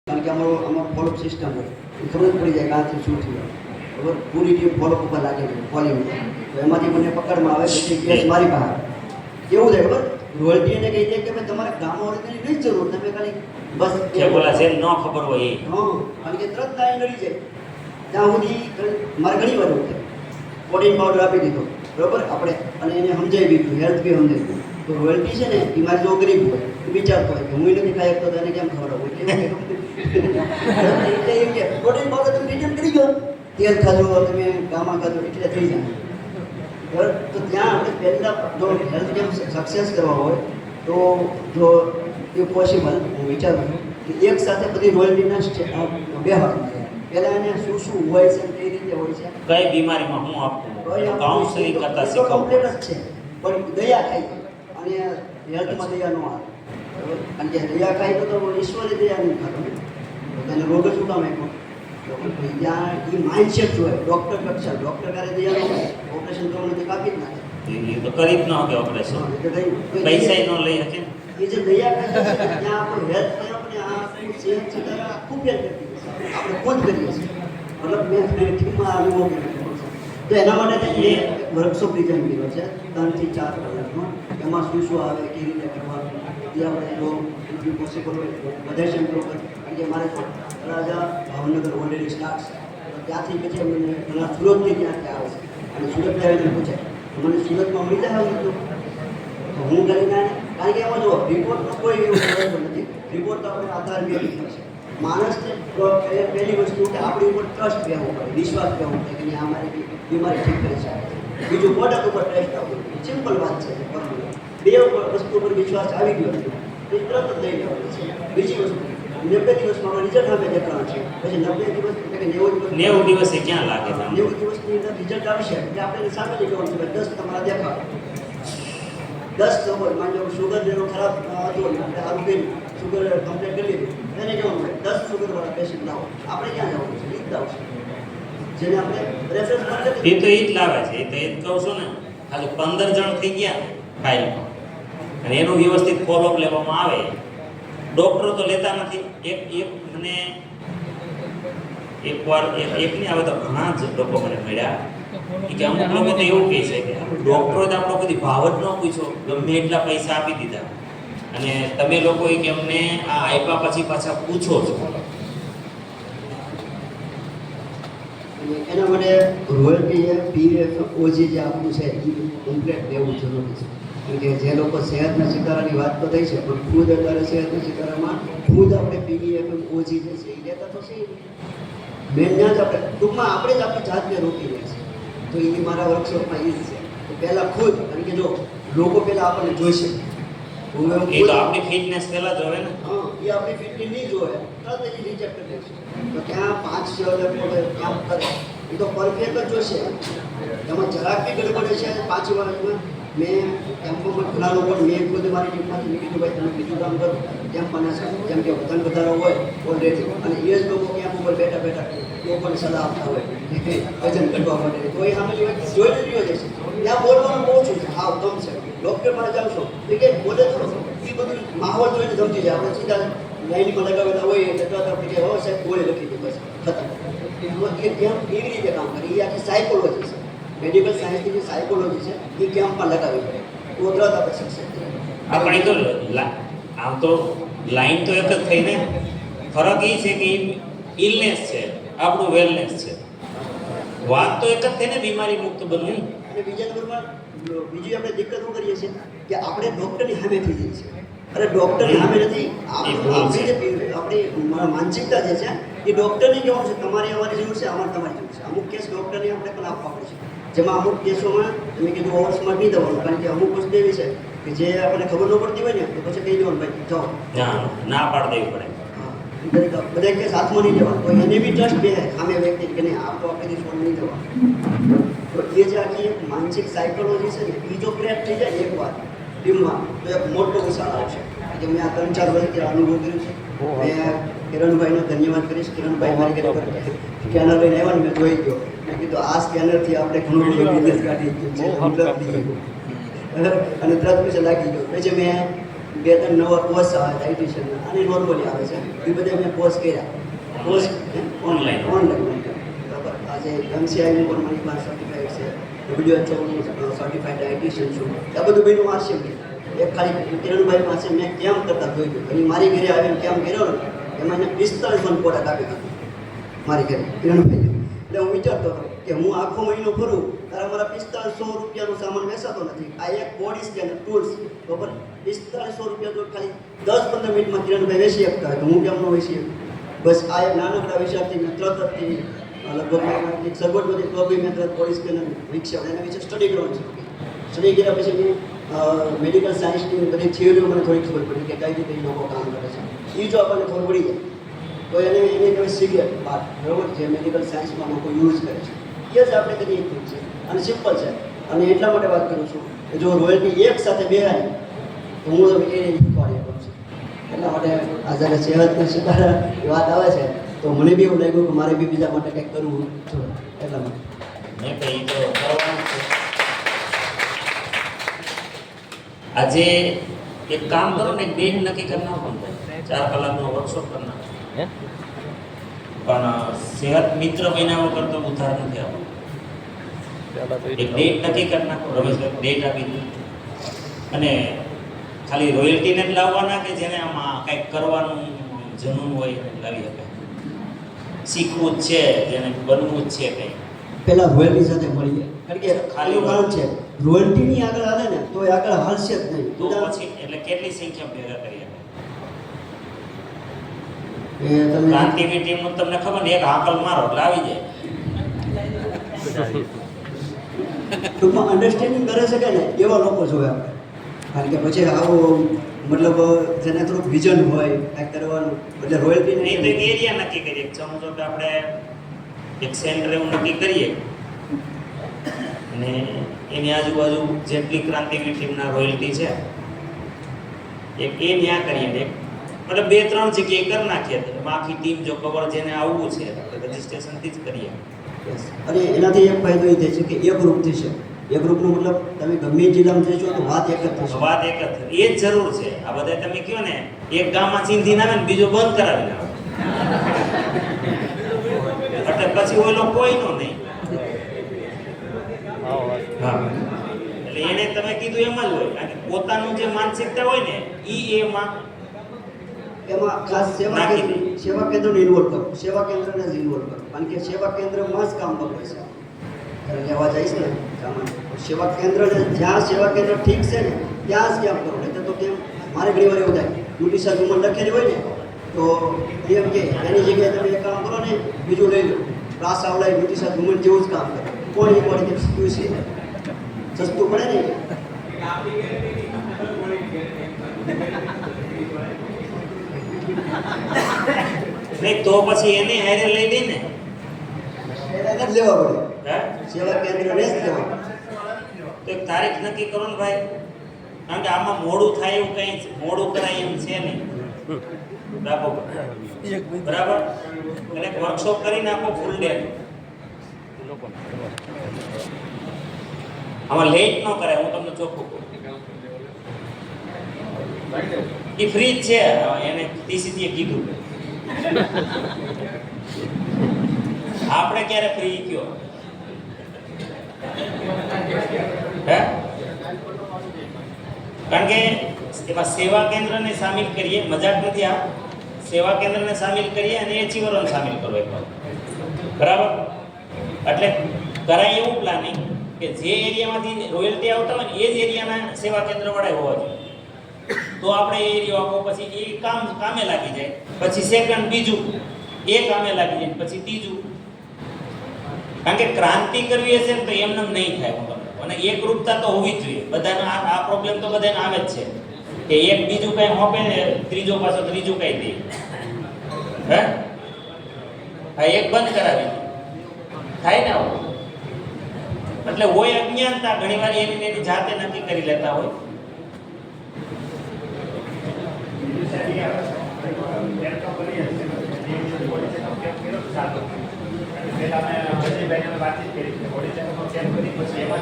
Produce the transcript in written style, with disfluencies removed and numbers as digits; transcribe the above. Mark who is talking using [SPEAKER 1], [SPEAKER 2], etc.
[SPEAKER 1] કારણ કે અમારો ફોલોઅપ સિસ્ટમ હોય ખબર જ પડી જાય કાંથી શું થયું બરાબર પૂરી ટીમ ફોલોઅપ ઉપર લાગે છે ફોલિંગ તો એમાંથી મને પકડમાં આવે પછી કેસ મારી પાસે કેવું થાય ખબર રોયલ્ટીને કહી દે કે ભાઈ તમારે ગામ ઓળખની નહીં જરૂર તમે ખાલી બસ
[SPEAKER 2] જે બોલા છે ન ખબર હોય એ
[SPEAKER 1] કારણ કે તરત લાઈન લડી જાય ત્યાં સુધી મારે ઘણી વાર એવું થાય પ્રોટીન પાવડર આપી દીધો બરાબર આપણે અને એને સમજાવી દીધું હેલ્થ બી સમજાવી દીધું તો રોયલ્ટી છે ને એ મારી જો ગરીબ હોય એ વિચારતો હોય કે હું નથી ખાઈ શકતો તો એને કેમ ખવડાવું એટલે એમ કે પ્રોટીન પાવડર તમે રિટર્ન કરી ગયો તેલ ખાધો તમે ગામમાં ખાધો એટલે થઈ જાય બરાબર તો ત્યાં આપણે પહેલાં જો હેલ્થ કેમ સક્સેસ કરવા હોય તો જો એ પોસિબલ હું વિચારું છું કે એક સાથે બધી રોયલ્ટીના બે હાથ પહેલાં એને શું શું હોય છે કઈ રીતે હોય છે
[SPEAKER 2] કઈ બીમારીમાં હું આપવું કાઉન્સેલિંગ કરતા શીખવું
[SPEAKER 1] કમ્પ્લીટ જ છે પણ દયા ખાઈ અને હેલ્થમાં દયા ન આવે બરાબર કારણ કે દયા ખાઈ તો ઈશ્વરે દયા નહીં ખાતો તેને રોગ જ શું કામ આપ્યો ત્યાં એ માઇન્ડસેટ જોઈએ ડૉક્ટર કક્ષા ડૉક્ટર કારે દયા ન હોય ઓપરેશન કરવાનું તે કાપી જ નાખે
[SPEAKER 2] એ તો કરી જ ન શકે ઓપરેશન પૈસા ન લઈ શકે
[SPEAKER 1] એ જે દયા ખાઈ છે ત્યાં આપણું હેલ્થ આપણે આ સેહત છે ત્યારે ખૂબ હેલ્પ કરતી આપણે ખુદ કરીએ છીએ મતલબ મેં ટીમમાં અનુભવ કર્યો તો એના માટે એ વર્કશોપ ડિઝાઇન કર્યો છે 3 થી 4 કલાકમાં એમાં શું શું આવે કેવી રીતે કરવાનું એ આપણે જો ઇન્ટરવ્યુ પોસિબલ હોય વધારે સેન્ટર ઉપર કારણ કે મારે રાજા ભાવનગર ઓલરેડી સ્ટાર્ટ છે તો ત્યાંથી પછી અમને ઘણા સુરતથી ત્યાંથી આવે છે અને સુરત આવીને પૂછે તો મને સુરતમાં મળી જાય તો હું કરીને કારણ કે એમાં જો રિપોર્ટનો કોઈ એવું નથી રિપોર્ટ તો આપણે આધાર બી છે માણસને પહેલી વસ્તુ કે આપણી ઉપર ટ્રસ્ટ રહેવો પડે વિશ્વાસ રહેવો પડે કે આ મારી બીમારી ઠીક કરી શકે બીજું પ્રોડક્ટ ઉપર ટ્રસ્ટ આવવું સિમ્પલ વાત છે બે વસ્તુ ઉપર વિશ્વાસ આવી ગયો તો તરત જ લઈ લેવાનું છે બીજી વસ્તુ 90 દિવસમાં રિઝલ્ટ આપે દેખાવાનું છે પછી 90 દિવસ એટલે કે
[SPEAKER 2] 90 દિવસે ક્યાં લાગે
[SPEAKER 1] 90 દિવસની અંદર રિઝલ્ટ આવશે એટલે આપણે સામે લઈ જવાનું છે 10 તમારા દેખાડો 10 લોકો માની લો શુગર જેનો ખરાબ હતો આપણે સારું કર્યું શુગર કમ્પ્લેટ કરી લીધું એને કેવું હોય 10 શુગરવાળા પેશન્ટ લાવો આપણે ક્યાં જવાનું છે રીત આવશે જેને આપણે રેફરન્સ માટે
[SPEAKER 2] એ તો એ જ લાવે છે એ તો એ જ કહું છું ને ખાલી 15 જણ થઈ ગયા ફાઇલમાં અને એનું વ્યવસ્થિત ફોલોઅપ લેવામાં આવે ડૉક્ટરો તો લેતા નથી એક મને એકવાર એકની આવે તો ઘણા જ લોકો મને મળ્યા કે અમુક લોકો તો એવું કહે છે કે ડૉક્ટરોએ તો આપણો કદી ભાવ જ ન પૂછ્યો ગમે એટલા પૈસા આપી દીધા અને તમે લોકો કે અમને આ આપ્યા પછી પાછા પૂછો છો
[SPEAKER 1] એના માટે રોયલ્ટી પીએફ ઓજી જે આપણું છે એ કમ્પ્લેટ લેવું જરૂરી છે કારણ કે જે લોકો સેહતના સિતારાની વાત તો થઈ છે પણ ખુદ અત્યારે સેહતના સિતારામાં ખુદ આપણે પીડીએફ ઓજી જે છે એ લેતા તો છે મેન જ આપણે ટૂંકમાં આપણે જ આપણી જાતને રોકી રહ્યા છીએ તો એ મારા વર્કશોપમાં એ જ છે તો પહેલાં ખુદ કારણ કે જો લોકો પહેલાં આપણને જોઈશે
[SPEAKER 2] એ તો આપણી ફિટનેસ પહેલાં જોવે ને
[SPEAKER 1] હા એ આપણી ફિટનેસ નહીં જોવે તરત એ રિજેક્ટ કરી દેશે તો ત્યાં 5-6 લોકો કામ કરે એ તો પરફેક્ટ જ જોશે એમાં જરાક બી ગડબડ છે 5 વર્ષમાં મેં કેમ્પમાં ઘણા લોકો મેં ખુદ મારી ટીમમાંથી મેં કીધું ભાઈ તમે બીજું કામ કરો કેમ્પ બનાવશે જેમ કે વતન વધારો હોય ઓલરેડી અને એ જ લોકો કેમ્પ ઉપર બેઠા બેઠા લોકોને સલાહ આપતા હોય વજન ઘટવા માટે તો એ સામે જોઈને રહ્યો જશે ત્યાં બોલવાનું બહુ ઓછું છે હા ગમ છે ડૉક્ટર પાસે જાવ છો એ કે બોલે થોડો એ બધું માહોલ જોઈને સમજી જાય આપણે સીધા લાઈનમાં લગાવેલા હોય એટલે તો આપણે કે હો સાહેબ ગોળી લખી દે બસ ખતમ એ કેમ્પ કેવી રીતે કામ કરે એ આખી સાયકોલોજી છે મેડિકલ સાયન્સની જે સાયકોલોજી છે એ કેમ્પમાં લગાવવી પડે તો તરત આપણે સક્સેસ
[SPEAKER 2] આપણે તો આમ તો લાઈન તો એક જ થઈ ને ફરક એ છે કે ઇલનેસ છે આપણું વેલનેસ છે વાત તો એક જ થઈ ને બીમારી મુક્ત બનવું
[SPEAKER 1] અને બીજા નંબરમાં બીજી આપણે દિક્કત શું કરીએ છીએ કે આપણે ડૉક્ટરની સામે થઈ જઈએ છીએ અરે ડૉક્ટરની સામે નથી આપણી માનસિકતા જે છે એ ડૉક્ટરની કેવું છે તમારી અમારી જરૂર છે અમારે તમારી જરૂર છે અમુક કેસ ડૉક્ટરની આપણે પણ આપવા પડે છે જેમાં અમુક કેસોમાં તમે કીધું ઓવર્સમાં નહીં દેવાનું કારણ કે અમુક વસ્તુ એવી છે કે જે આપણને ખબર ન પડતી હોય ને તો પછી કહી દેવાનું ભાઈ જાઓ
[SPEAKER 2] ના પાડી દેવી પડે
[SPEAKER 1] બધા કેસ હાથમાં નહીં દેવા તો એને બી ટ્રસ્ટ બે સામે વ્યક્તિ કે નહીં આ તો આપણે ફોન નહીં દેવા તો એ જે આખી એક માનસિક સાયકોલોજી છે ને એ જો ક્રેક થઈ જાય એકવાર ટીમમાં તો એક મોટો ઉછાળ આવશે કે મેં આ 3-4 વર્ષથી અનુભવ કર્યો છે મેં કિરણભાઈનો ધન્યવાદ કરીશ કિરણભાઈ મારી ઘરે સ્કેનર લઈને આવ્યા ને મેં જોઈ ગયો મેં કીધું આ સ્કેનરથી આપણે ઘણું બધું બિઝનેસ કાઢી ગયું છે અને તરત પછી લાગી ગયો પછી મેં 2-3 નવા કોર્સ આવે છે આઈટીશનના અને નોર્મલી આવે છે એ બધા મેં કોર્સ કર્યા કોર્સ
[SPEAKER 2] Online.
[SPEAKER 1] ઓનલાઈન બરાબર આજે એમસીઆઈનું પણ મારી પાસે સર્ટિફાઈડ છે વિડીયો સર્ટિફાઈડ આઈટીશન છું આ બધું બન્યું આ છે એક ખાલી કિરણભાઈ પાસે મેં કેમ કરતા જોયું અને મારી ઘરે આવીને કેમ કર્યો ને એમાં એને 45 પ્રોડક્ટ આપી દીધી મારી ઘરે કિરણભાઈ એટલે હું વિચારતો હતો કે હું આખો મહિનો ફરું ત્યારે મારા 4500 રૂપિયાનો સામાન વેચાતો નથી આ એક બોડી સ્કેનર ટૂલ્સ બરાબર 4500 રૂપિયા જો ખાલી 10-15 મિનિટમાં કિરણભાઈ વેચી શકતા હોય તો હું કેમ ન વેચી શકું બસ આ એક નાનકડા વિચારથી મેં તરતથી લગભગ એક સગવડમાંથી તો બી મેં તરત બોડી સ્કેનર વિકસાવ્યું એના વિશે સ્ટડી કરવાનું છે સ્ટડી કર્યા પછી મેં મેડિકલ સાયન્સની બધી થિયરીઓ મને થોડી ખબર પડી કે કઈ રીતે એ લોકો કામ કરે છે એ જો આપણને ખબર પડી જાય તો એને કહેવાય સિક્રેટ વાત બરાબર જે મેડિકલ સાયન્સમાં લોકો યુઝ કરે છે એ જ આપણે કરીએ છે અને સિમ્પલ છે અને એટલા માટે વાત કરું છું કે જો રોયલ્ટી એક સાથે બેહાય તો હું એ શીખવાડી કરું છું એટલા માટે આ જ્યારે સેહતને સુધારા વાત આવે છે તો મને બી એવું લાગ્યું કે મારે બી બીજા માટે કંઈક કરવું જોઈએ એટલા માટે
[SPEAKER 2] મેં કહી તો કરવાનું છે. આજે એક કામ કરો ને, એક ડેટ નક્કી કરી નાખો ને, 4 કલાકનો વર્કશોપ કરી નાખો. પણ સેહત મિત્ર બનાવવા કરતો ઉધાર નથી આપો. એક ડેટ નક્કી કરી નાખો. રમેશભાઈ ડેટ આપી દો અને ખાલી રોયલ્ટીને જ લાવવાના કે જેને આમાં કંઈક કરવાનું જનૂન હોય એને લાવી શકે. શીખવું જ છે, જેને બનવું જ છે કંઈ.
[SPEAKER 1] પહેલા રોયલ્ટી સાથે મળીએ કારણ કે ખાલી કારણ છે રોયલ્ટીની આગળ હાલે ને તો એ આગળ હાલશે જ નહીં
[SPEAKER 2] તો પછી એટલે કેટલી સંખ્યા ભેગા કરીએ?
[SPEAKER 1] એ તમે
[SPEAKER 2] ક્રાંતિવી ટીમનું તમને ખબર ને, એક હાકલ મારો એટલે આવી જાય.
[SPEAKER 1] ટૂંકમાં અન્ડરસ્ટેન્ડિંગ કરે છે કે ને એવા લોકો જોઈએ આપણે કારણ કે પછી આવું મતલબ જેને થોડુંક વિઝન હોય કાંઈક કરવાનું એટલે રોયલ્ટી
[SPEAKER 2] નહીં તો એક એરિયા નક્કી કરીએ. સમજો કે આપણે એક સેન્ટર એવું નક્કી કરીએ અને એની આજુબાજુ જેટલી ક્રાંતિવી ટીમના રોયલ્ટી છે એક એ ન્યા કરીએ ને મતલબ 2-3 જગ્યાએ કરી નાખીએ તો એમાં આખી ટીમ જો કવર જેને આવવું છે આપણે રજિસ્ટ્રેશનથી જ કરીએ.
[SPEAKER 1] અને એનાથી એક ફાયદો એ થાય છે કે એક ગ્રુપ થશે એ ગ્રુપનો મતલબ તમે ગમે એ જિલ્લામાં જશો તો વાત એક જ થશે
[SPEAKER 2] વાત એક જ એ જ જરૂર છે. આ બધા તમે કહો ને એક ગામમાં ચીંધી નાખે ને બીજો બંધ કરાવી નાખે એટલે પછી ઓલો કોઈનો નહીં. હા એટલે એને તમે કીધું એમ જ હોય કારણ કે પોતાનું જે માનસિકતા હોય ને એમાં
[SPEAKER 1] ખાસ સેવા કેન્દ્રને ઇન્વોલ્વ કરો સેવા કેન્દ્રને જ ઇન્વોલ્વ કરો કારણ કે સેવા કેન્દ્રમાં જ કામ કરવું છે કારણ લેવા જઈશ ને સામાન સેવા કેન્દ્રને જ્યાં સેવા કેન્દ્ર ઠીક છે ને ત્યાં જ કામ કરો નહીં તો કેમ મારે ઘણી વાર એવું થાય નોટિસા જુમન લખેલી હોય ને તો એમ કે એની જગ્યાએ તમે એક કામ કરો ને બીજું લઈ લો ક્લાસ આવડાય નોટિસા જુમન જેવું જ કામ કરે કોણ એ પડે કે સસ્તું પડે ને
[SPEAKER 2] નહીં તો પછી એને હારે લઈ દે ને
[SPEAKER 1] એને જ લેવા પડે
[SPEAKER 2] હા
[SPEAKER 1] સેવા કેન્દ્રને જ લેવા પડે
[SPEAKER 2] તો એક તારીખ નક્કી કરો ને ભાઈ કારણ કે આમાં મોડું થાય એવું કંઈ મોડું કરાય એમ છે નહીં. બરાબર એટલે વર્કશોપ કરી નાખો ફૂલ ડે. આમાં લેટ ન કરાય હું તમને ચોખ્ખું કહું. એ ફ્રી જ છે એને ટીસીથી કીધું. આપણે ક્યારે ફ્રી કયો હે કારણ કે એમાં સેવા કેન્દ્રને સામેલ કરીએ મજાક નથી આ સેવા કેન્દ્રને સામેલ કરીએ અને એચીવરોને સામેલ કરો એક બરાબર એટલે કરાય એવું પ્લાનિંગ કે જે એરિયામાંથી રોયલ્ટી આવતા હોય ને એ જ એરિયાના સેવા કેન્દ્ર વાળા હોવા જોઈએ તો આપણે એ એરિયા આપો પછી એ કામે લાગી જાય પછી સેકન્ડ બીજું એ કામે લાગી જાય પછી ત્રીજું કારણ કે ક્રાંતિ કરવી હશે ને તો એમને નહીં થાય હું તમને અને એકરૂપતા તો હોવી જ જોઈએ બધાને આ પ્રોબ્લેમ તો બધાને આવે જ છે કે એક બીજું કંઈ હોપે ને ત્રીજો પાછો ત્રીજું કંઈ દે હે હા એક બંધ કરાવી થાય ને આવું એટલે હોય અજ્ઞાનતા ઘણીવાર એની જાતે નક્કી કરી લેતા હોય
[SPEAKER 3] વાતચીત કરી બોડી ચેકઅપ ચેક કરી પછી એમાં